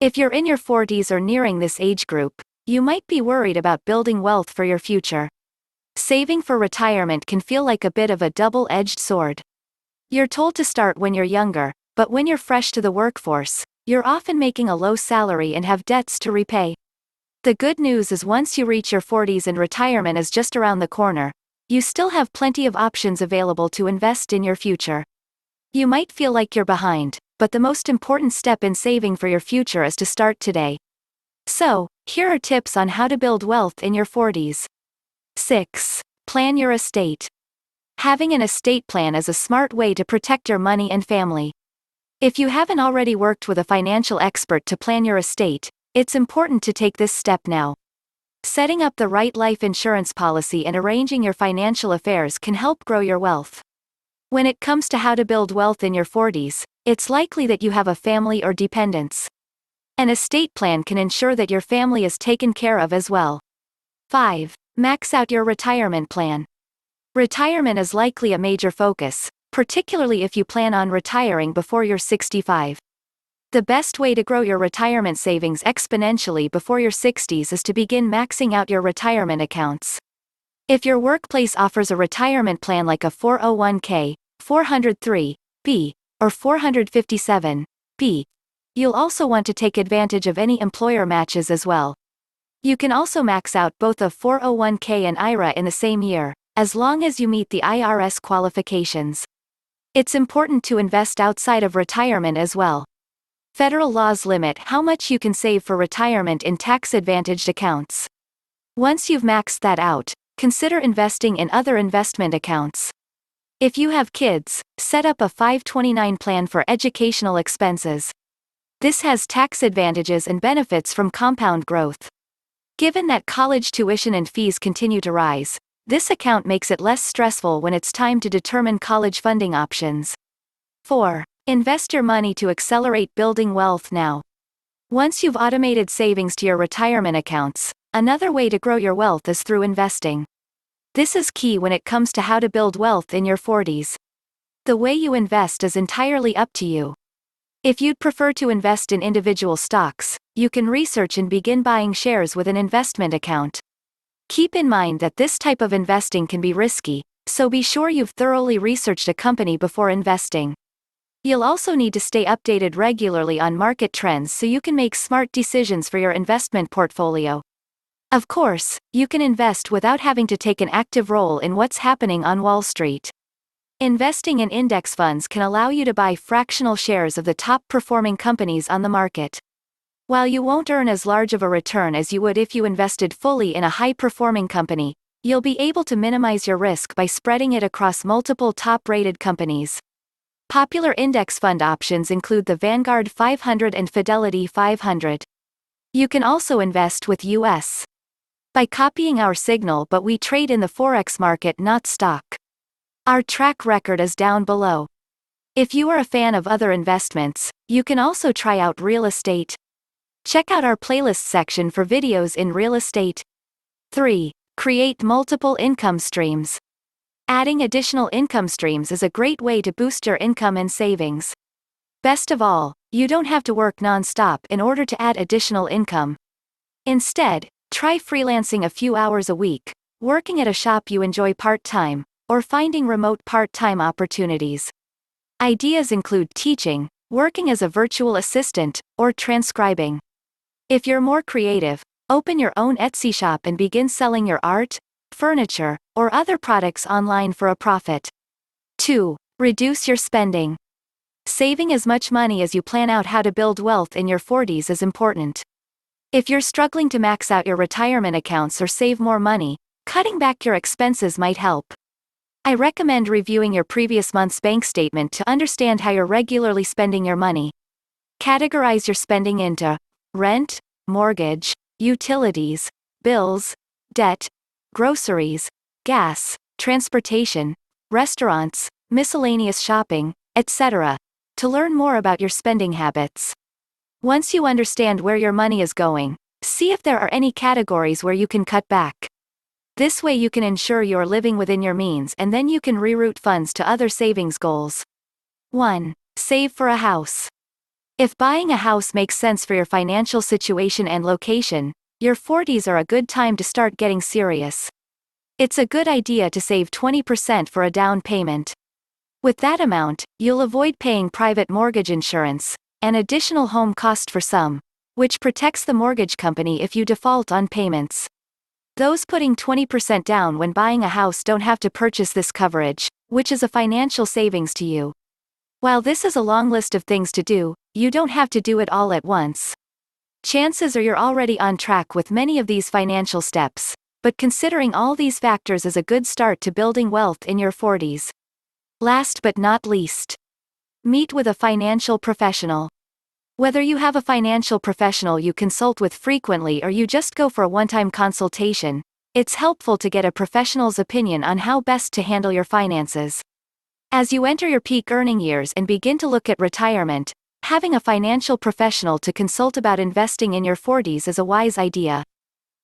If you're in your 40s or nearing this age group, you might be worried about building wealth for your future. Saving for retirement can feel like a bit of a double-edged sword. You're told to start when you're younger, but when you're fresh to the workforce, you're often making a low salary and have debts to repay. The good news is once you reach your 40s and retirement is just around the corner, you still have plenty of options available to invest in your future. You might feel like you're behind, but the most important step in saving for your future is to start today. So, here are tips on how to build wealth in your 40s. 6. Plan your estate. Having an estate plan is a smart way to protect your money and family. If you haven't already worked with a financial expert to plan your estate, it's important to take this step now. Setting up the right life insurance policy and arranging your financial affairs can help grow your wealth. When it comes to how to build wealth in your 40s, it's likely that you have a family or dependents. An estate plan can ensure that your family is taken care of as well. 5. Max out your retirement plan. Retirement is likely a major focus, particularly if you plan on retiring before you're 65. The best way to grow your retirement savings exponentially before your 60s is to begin maxing out your retirement accounts. If your workplace offers a retirement plan like a 401k, 403b, or 457b, you'll also want to take advantage of any employer matches as well. You can also max out both a 401k and IRA in the same year, as long as you meet the IRS qualifications. It's important to invest outside of retirement as well. Federal laws limit how much you can save for retirement in tax-advantaged accounts. Once you've maxed that out, consider investing in other investment accounts. If you have kids, set up a 529 plan for educational expenses. This has tax advantages and benefits from compound growth. Given that college tuition and fees continue to rise, this account makes it less stressful when it's time to determine college funding options. 4. Invest your money to accelerate building wealth now. Once you've automated savings to your retirement accounts, another way to grow your wealth is through investing. This is key when it comes to how to build wealth in your 40s. The way you invest is entirely up to you. If you'd prefer to invest in individual stocks, you can research and begin buying shares with an investment account. Keep in mind that this type of investing can be risky, so be sure you've thoroughly researched a company before investing. You'll also need to stay updated regularly on market trends so you can make smart decisions for your investment portfolio. Of course, you can invest without having to take an active role in what's happening on Wall Street. Investing in index funds can allow you to buy fractional shares of the top-performing companies on the market. While you won't earn as large of a return as you would if you invested fully in a high-performing company, you'll be able to minimize your risk by spreading it across multiple top-rated companies. Popular index fund options include the Vanguard 500 and Fidelity 500. You can also invest with U.S. by copying our signal, but we trade in the Forex market, not stock. Our track record is down below. If you are a fan of other investments, you can also try out real estate. Check out our playlist section for videos in real estate. 3. Create multiple income streams. Adding additional income streams is a great way to boost your income and savings. Best of all, you don't have to work non-stop in order to add additional income. Instead, try freelancing a few hours a week, working at a shop you enjoy part-time, or finding remote part-time opportunities. Ideas include teaching, working as a virtual assistant, or transcribing. If you're more creative, open your own Etsy shop and begin selling your art, furniture, or other products online for a profit. 2. Reduce your spending. Saving as much money as you plan out how to build wealth in your 40s is important. If you're struggling to max out your retirement accounts or save more money, cutting back your expenses might help. I recommend reviewing your previous month's bank statement to understand how you're regularly spending your money. Categorize your spending into rent, mortgage, utilities, bills, debt, groceries, gas, transportation, restaurants, miscellaneous shopping, etc., to learn more about your spending habits. Once you understand where your money is going, see if there are any categories where you can cut back. This way you can ensure you're living within your means, and then you can reroute funds to other savings goals. 1. Save for a house. If buying a house makes sense for your financial situation and location, your 40s are a good time to start getting serious. It's a good idea to save 20% for a down payment. With that amount, you'll avoid paying private mortgage insurance, an additional home cost for some, which protects the mortgage company if you default on payments. Those putting 20% down when buying a house don't have to purchase this coverage, which is a financial savings to you. While this is a long list of things to do, you don't have to do it all at once. Chances are you're already on track with many of these financial steps, but considering all these factors is a good start to building wealth in your 40s. Last but not least, meet with a financial professional. Whether you have a financial professional you consult with frequently or you just go for a one-time consultation, it's helpful to get a professional's opinion on how best to handle your finances. As you enter your peak earning years and begin to look at retirement, having a financial professional to consult about investing in your 40s is a wise idea.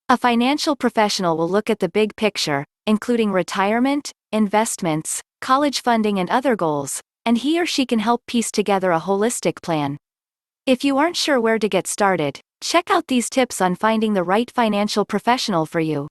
A financial professional will look at the big picture, including retirement, investments, college funding and other goals, and he or she can help piece together a holistic plan. If you aren't sure where to get started, check out these tips on finding the right financial professional for you.